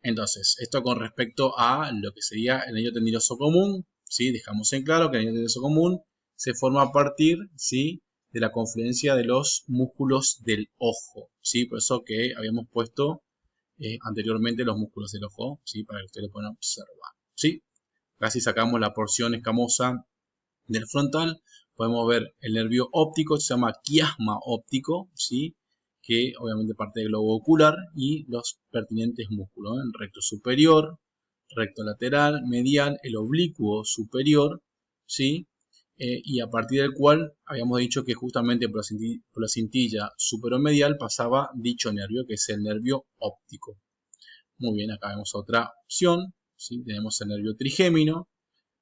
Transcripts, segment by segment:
Entonces, esto con respecto a lo que sería el anillo tendinoso común, ¿sí? Dejamos en claro que el anillo tendinoso común se forma a partir, ¿sí?, de la confluencia de los músculos del ojo, ¿sí? Por eso que habíamos puesto anteriormente los músculos del ojo, ¿sí?, para que ustedes lo puedan observar, ¿sí? Casi sacamos la porción escamosa del frontal, podemos ver el nervio óptico, se llama quiasma óptico, ¿sí?, que obviamente parte del globo ocular, y los pertinentes músculos, el recto superior, recto lateral, medial, el oblicuo superior, ¿sí? Y a partir del cual habíamos dicho que justamente por la cintilla superomedial pasaba dicho nervio, que es el nervio óptico. Muy bien, acá vemos otra opción, ¿sí? Tenemos el nervio trigémino,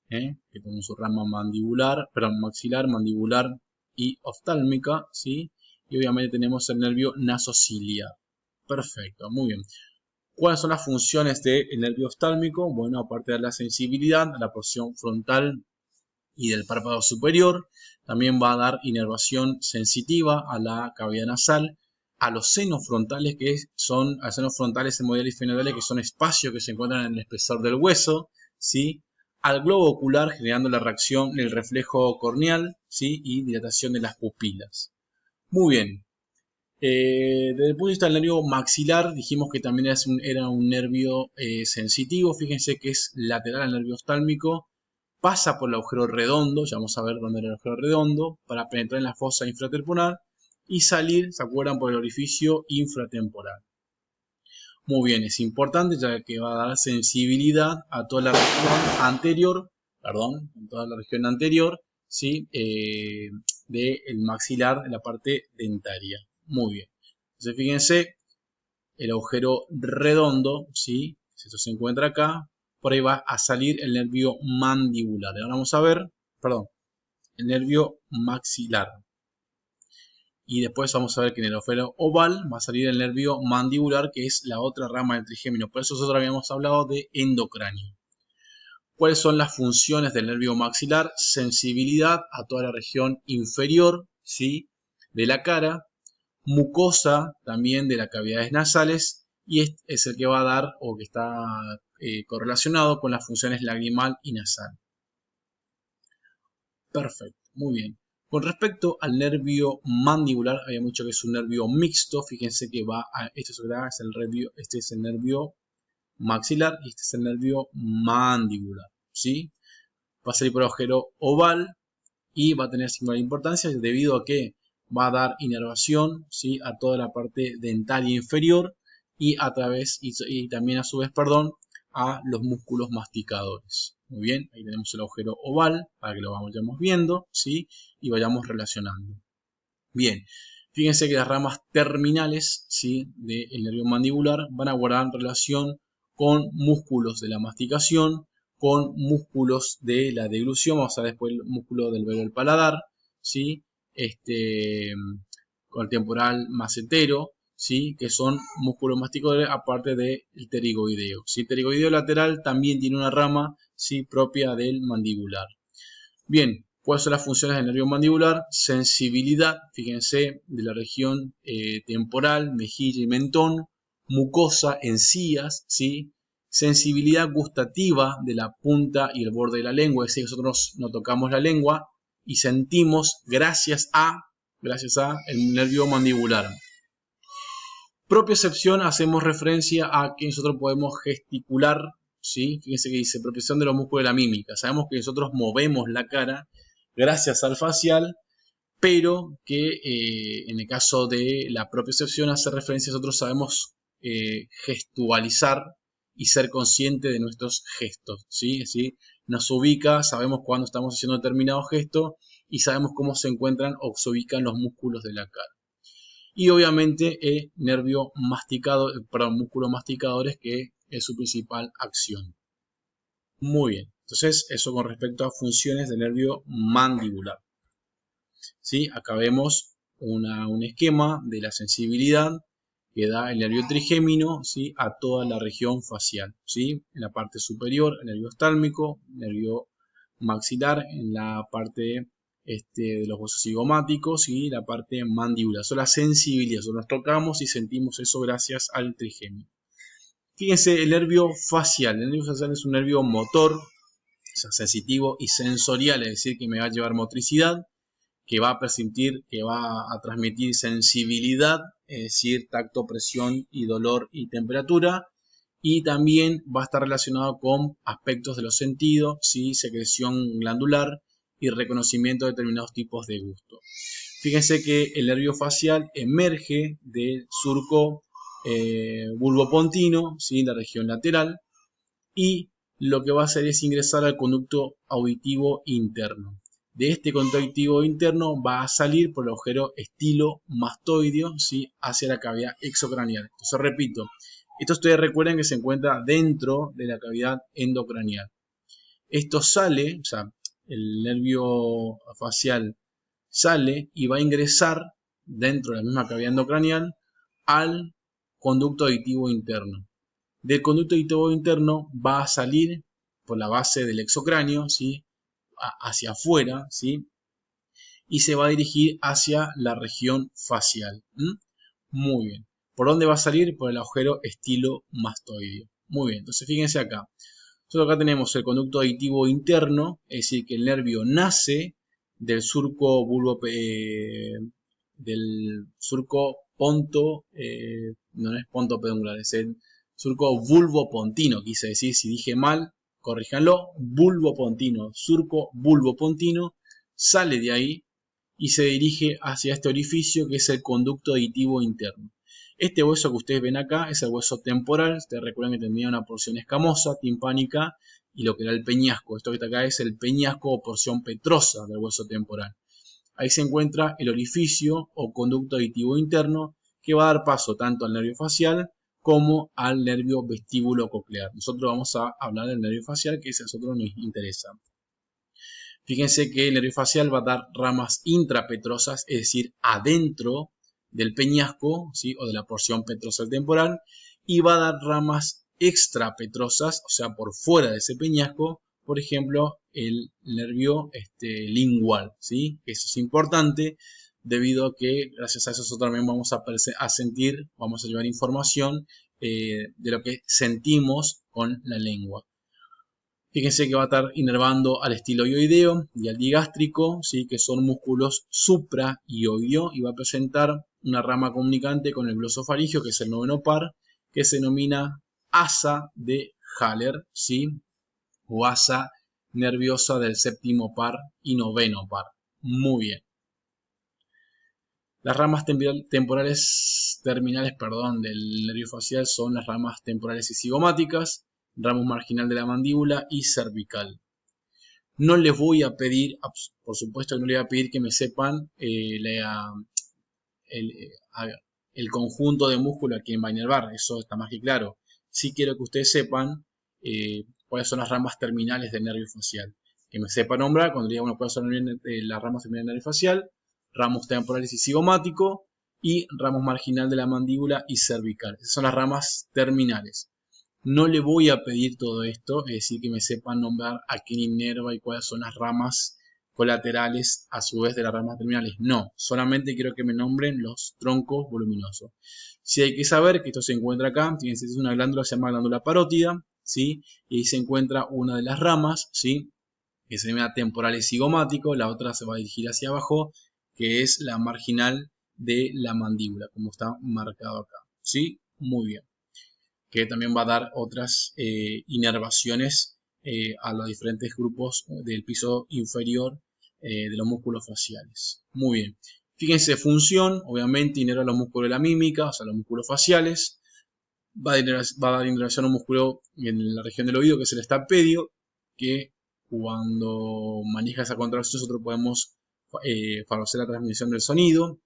que tiene su rama mandibular, perdón, maxilar, mandibular y oftálmica, ¿sí? Y obviamente tenemos el nervio nasociliar. Perfecto, muy bien. ¿Cuáles son las funciones del nervio oftálmico? Bueno, aparte de la sensibilidad, la porción frontal y del párpado superior, también va a dar inervación sensitiva a la cavidad nasal, a los senos frontales, a los senos frontales hemodiales y fenoidales, que son espacios que se encuentran en el espesor del hueso, ¿sí?, al globo ocular, generando la reacción del reflejo corneal, ¿sí?, y dilatación de las pupilas. Muy bien. Desde el punto de vista del nervio maxilar, dijimos que también era un nervio sensitivo. Fíjense que es lateral al nervio oftálmico, pasa por el agujero redondo, ya vamos a ver dónde era el agujero redondo, para penetrar en la fosa infratemporal y salir, ¿se acuerdan?, por el orificio infratemporal. Muy bien, es importante ya que va a dar sensibilidad a toda la región anterior, ¿sí?, del maxilar, en la parte dentaria. Muy bien. Entonces fíjense, el agujero redondo, ¿sí?, si esto se encuentra acá, por ahí va a salir el nervio mandibular. Ahora vamos a ver, el nervio maxilar. Y después vamos a ver que en el agujero oval va a salir el nervio mandibular, que es la otra rama del trigémino. Por eso nosotros habíamos hablado de endocráneo. ¿Cuáles son las funciones del nervio maxilar? Sensibilidad a toda la región inferior, ¿sí?, de la cara, mucosa también de las cavidades nasales, y es el que va a dar o que está correlacionado con las funciones lagrimal y nasal. Perfecto, muy bien. Con respecto al nervio mandibular, habíamos dicho que es un nervio mixto. Fíjense que este es el nervio maxilar y este es el nervio mandibular, ¿sí? Va a salir por el agujero oval y va a tener singular importancia debido a que va a dar inervación, ¿sí?, a toda la parte dentaria inferior y también a su vez, a los músculos masticadores. Muy bien, ahí tenemos el agujero oval para que lo vayamos viendo, ¿sí?, y vayamos relacionando. Bien, fíjense que las ramas terminales, ¿sí?, del nervio mandibular van a guardar relación con músculos de la masticación, con músculos de la deglución, vamos a ver después el músculo del velo del paladar, ¿sí?, con el temporal macetero, ¿sí?, que son músculos masticadores aparte del pterigoideo, ¿sí? El pterigoideo lateral también tiene una rama, ¿sí?, propia del mandibular. Bien, ¿cuáles son las funciones del nervio mandibular? Sensibilidad, fíjense, de la región temporal, mejilla y mentón, mucosa, encías, ¿sí?, sensibilidad gustativa de la punta y el borde de la lengua, es decir, nosotros no tocamos la lengua y sentimos gracias a el nervio mandibular. Propiocepción, hacemos referencia a que nosotros podemos gesticular, ¿sí? Fíjense que dice propiocepción de los músculos de la mímica. Sabemos que nosotros movemos la cara gracias al facial, pero que en el caso de la propiocepción hace referencia a nosotros sabemos gestualizar y ser consciente de nuestros gestos, ¿sí? Es decir, nos ubica, sabemos cuándo estamos haciendo determinado gesto y sabemos cómo se encuentran o se ubican los músculos de la cara. Y obviamente el nervio músculos masticadores, que es su principal acción. Muy bien, entonces eso con respecto a funciones del nervio mandibular. ¿Sí? Acá vemos un esquema de la sensibilidad que da el nervio trigémino, ¿sí?, a toda la región facial, ¿sí? En la parte superior el nervio oftálmico, el nervio maxilar en la parte de los huesos cigomáticos y la parte mandibular. Eso es la sensibilidad, nosotros nos tocamos y sentimos eso gracias al trigémino. Fíjense, el nervio facial. El nervio facial es un nervio motor, o sea, sensitivo y sensorial, es decir, que me va a llevar motricidad, que va a permitir, que va a transmitir sensibilidad, es decir, tacto, presión y dolor y temperatura. Y también va a estar relacionado con aspectos de los sentidos, ¿sí? Secreción glandular y reconocimiento de determinados tipos de gusto. Fíjense que el nervio facial emerge del surco bulbopontino, ¿sí? La región lateral, y lo que va a hacer es ingresar al conducto auditivo interno. De este conducto auditivo interno va a salir por el agujero estilomastoideo, ¿sí? Hacia la cavidad exocranial. Entonces repito, esto ustedes recuerden que se encuentra dentro de la cavidad endocranial. Esto sale, o sea, el nervio facial sale y va a ingresar dentro de la misma cavidad endocranial al conducto auditivo interno. Del conducto auditivo interno va a salir por la base del exocráneo, ¿sí? Hacia afuera, ¿sí? Y se va a dirigir hacia la región facial. Muy bien. ¿Por dónde va a salir? Por el agujero estilomastoideo. Muy bien, entonces fíjense acá. Nosotros acá tenemos el conducto auditivo interno, es decir, que el nervio nace del surco del surco ponto, no es ponto peduncular, es el surco bulbopontino, quise decir, si dije mal, corríjanlo, bulbopontino, surco bulbopontino, sale de ahí y se dirige hacia este orificio que es el conducto auditivo interno. Este hueso que ustedes ven acá es el hueso temporal. Ustedes recuerdan que tenía una porción escamosa, timpánica, y lo que era el peñasco. Esto que está acá es el peñasco o porción petrosa del hueso temporal. Ahí se encuentra el orificio o conducto auditivo interno que va a dar paso tanto al nervio facial como al nervio vestíbulo coclear. Nosotros vamos a hablar del nervio facial, que ese a nosotros nos interesa. Fíjense que el nervio facial va a dar ramas intrapetrosas, es decir, adentro del peñasco, ¿sí? O de la porción petrosal temporal, y va a dar ramas extrapetrosas, o sea, por fuera de ese peñasco, por ejemplo, el nervio lingual, ¿sí? Eso es importante debido a que gracias a eso nosotros también vamos a sentir, vamos a llevar información de lo que sentimos con la lengua. Fíjense que va a estar inervando al estiloioideo y al digástrico, ¿sí? Que son músculos supraioideo, y va a presentar una rama comunicante con el glosofaringio, que es el noveno par, que se denomina asa de Haller, ¿sí? O asa nerviosa del séptimo par y noveno par. Muy bien. Las ramas terminales del nervio facial son las ramas temporales y cigomáticas, ramo marginal de la mandíbula y cervical. No les voy a pedir, por supuesto que no les voy a pedir que me sepan el conjunto de músculos a quien va a inervar, eso está más que claro. Sí quiero que ustedes sepan cuáles son las ramas terminales del nervio facial. Que me sepa nombrar, cuando diga cuáles son las ramas terminales del nervio facial, ramos temporales y cigomático, y ramos marginal de la mandíbula y cervical. Esas son las ramas terminales. No le voy a pedir todo esto, es decir, que me sepan nombrar a quién inerva y cuáles son las ramas colaterales a su vez de las ramas terminales. No, solamente quiero que me nombren los troncos voluminosos. Si hay que saber que esto se encuentra acá, fíjense, es una glándula que se llama glándula parótida, ¿sí? Y ahí se encuentra una de las ramas, ¿sí? Que se llama temporal y cigomático, la otra se va a dirigir hacia abajo, que es la marginal de la mandíbula, como está marcado acá, ¿sí? Muy bien. Que también va a dar otras inervaciones a los diferentes grupos del piso inferior de los músculos faciales. Muy bien. Fíjense, función, obviamente inerva los músculos de la mímica, o sea, los músculos faciales. Va a dar inervación a un músculo en la región del oído, que es el estapedio, que cuando maneja esa contracción nosotros podemos favorecer la transmisión del sonido.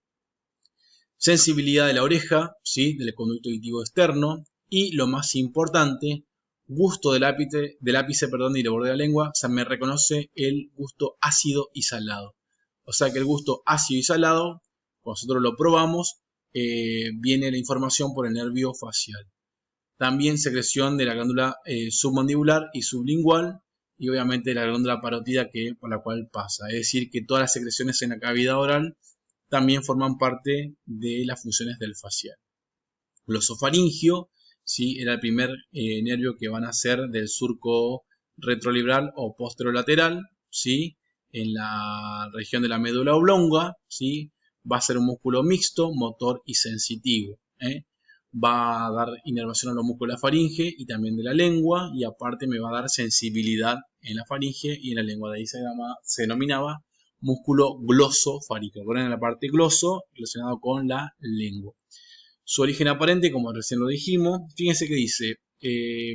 Sensibilidad de la oreja, ¿sí? Del conducto auditivo externo. Y lo más importante, gusto del ápice y del borde de la lengua. O sea, me reconoce el gusto ácido y salado. O sea que el gusto ácido y salado, cuando nosotros lo probamos, viene la información por el nervio facial. También secreción de la glándula submandibular y sublingual, y obviamente la glándula parótida por la cual pasa. Es decir, que todas las secreciones en la cavidad oral también forman parte de las funciones del facial. Glosofaringio, ¿sí? Era el primer nervio que van a ser del surco retrolibral o posterolateral, ¿sí? En la región de la médula oblonga, ¿sí? Va a ser un músculo mixto, motor y sensitivo, ¿eh? Va a dar inervación a los músculos de la faringe y también de la lengua, y aparte me va a dar sensibilidad en la faringe y en la lengua. De ahí se denominaba músculo glosofaríngeo. Recuerden la parte gloso relacionado con la lengua. Su origen aparente, como recién lo dijimos, fíjense que dice,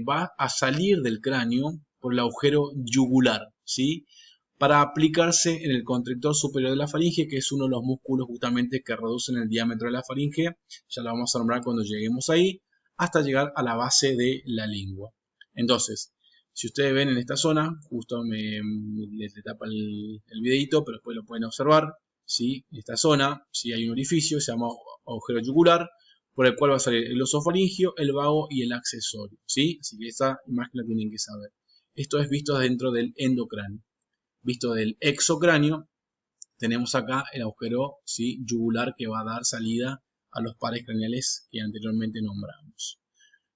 va a salir del cráneo por el agujero yugular, ¿sí? Para aplicarse en el constrictor superior de la faringe, que es uno de los músculos justamente que reducen el diámetro de la faringe, ya lo vamos a nombrar cuando lleguemos ahí, hasta llegar a la base de la lengua. Entonces, si ustedes ven en esta zona, justo le tapa el videito, pero después lo pueden observar, ¿sí? En esta zona, ¿sí? Hay un orificio, se llama agujero yugular, por el cual va a salir el osofaringio, el vago y el accesorio, ¿sí? Así que esa imagen la tienen que saber. Esto es visto dentro del endocráneo. Visto del exocráneo, tenemos acá el agujero, ¿sí? Yugular, que va a dar salida a los pares craneales que anteriormente nombramos.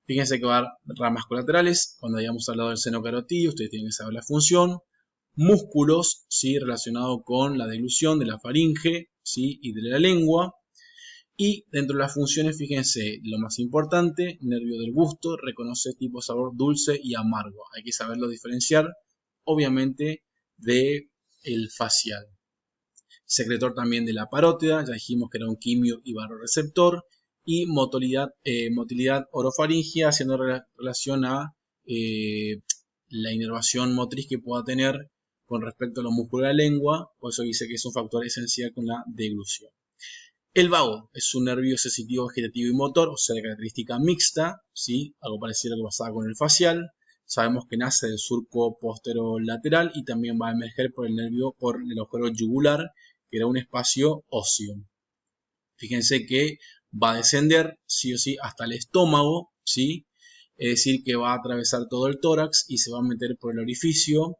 Fíjense que va a dar ramas colaterales. Cuando hayamos hablado del seno carotídeo, ustedes tienen que saber la función. Músculos, ¿sí? Relacionados con la deglución de la faringe, ¿sí? Y de la lengua. Y dentro de las funciones, fíjense, lo más importante, nervio del gusto, reconoce tipo sabor dulce y amargo. Hay que saberlo diferenciar, obviamente, de el facial. Secretor también de la parótida, ya dijimos que era un quimio y barroreceptor. Y motilidad orofaringia, haciendo relación a la inervación motriz que pueda tener con respecto a los músculos de la lengua. Por eso dice que es un factor esencial con la deglución. El vago es un nervio sensitivo, vegetativo y motor, o sea, de característica mixta, ¿sí? Algo parecido a lo que pasaba con el facial. Sabemos que nace del surco posterolateral y también va a emerger por el agujero yugular, que era un espacio óseo. Fíjense que va a descender, sí o sí, hasta el estómago, ¿sí? Es decir, que va a atravesar todo el tórax y se va a meter por el orificio,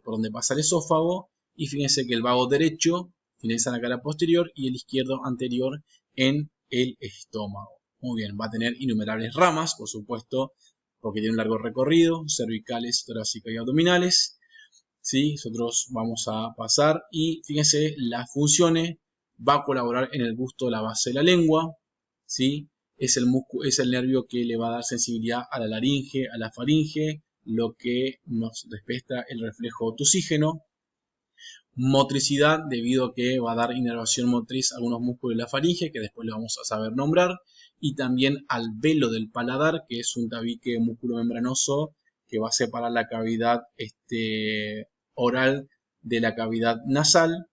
por donde pasa el esófago. Y fíjense que el vago derecho finaliza en la cara posterior y el izquierdo anterior en el estómago. Muy bien, va a tener innumerables ramas, por supuesto, porque tiene un largo recorrido, cervicales, torácicas y abdominales. ¿Sí? Nosotros vamos a pasar y fíjense las funciones. Va a colaborar en el gusto de la base de la lengua, ¿sí? Es el nervio que le va a dar sensibilidad a la laringe, a la faringe, lo que nos respeta el reflejo tusígeno. Motricidad, debido a que va a dar inervación motriz a algunos músculos de la faringe, que después le vamos a saber nombrar. Y también al velo del paladar, que es un tabique músculo membranoso que va a separar la cavidad oral de la cavidad nasal.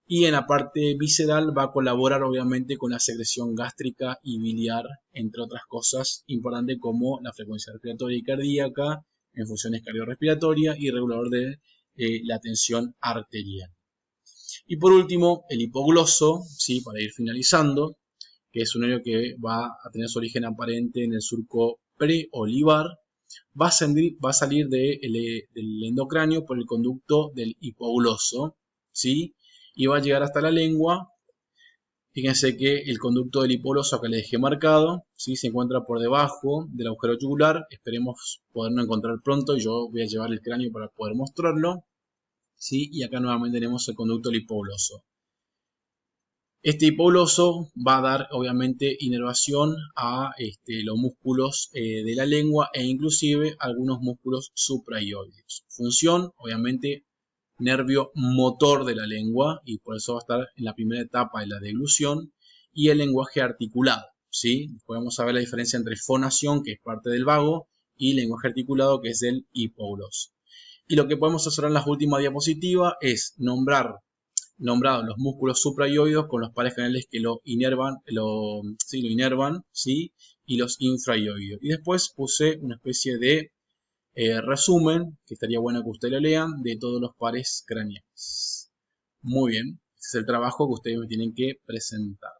Y en la parte visceral va a colaborar obviamente con la secreción gástrica y biliar, entre otras cosas importantes como la frecuencia respiratoria y cardíaca, en funciones cardiorrespiratorias y regulador de la tensión arterial. Y por último, el hipogloso, ¿sí? Para ir finalizando, que es un nervio que va a tener su origen aparente en el surco preolivar, va a salir del endocráneo por el conducto del hipogloso, ¿sí? Y va a llegar hasta la lengua. Fíjense que el conducto del hipogloso, acá le dejé marcado, ¿sí? Se encuentra por debajo del agujero yugular. Esperemos poderlo encontrar pronto. Yo voy a llevar el cráneo para poder mostrarlo, ¿sí? Y acá nuevamente tenemos el conducto del hipogloso. Este hipogloso va a dar obviamente inervación a los músculos de la lengua e inclusive algunos músculos supraioides. Función, obviamente, nervio motor de la lengua, y por eso va a estar en la primera etapa de la deglución, y el lenguaje articulado, ¿sí? Podemos saber la diferencia entre fonación, que es parte del vago, y lenguaje articulado, que es del hipogloso. Y lo que podemos hacer en las últimas diapositivas es nombrados los músculos supraioides con los pares craneales que lo inervan, ¿sí? Y los infraioides. Y después puse una especie de resumen, que estaría bueno que ustedes lo lean, de todos los pares craneales. Muy bien, ese es el trabajo que ustedes me tienen que presentar.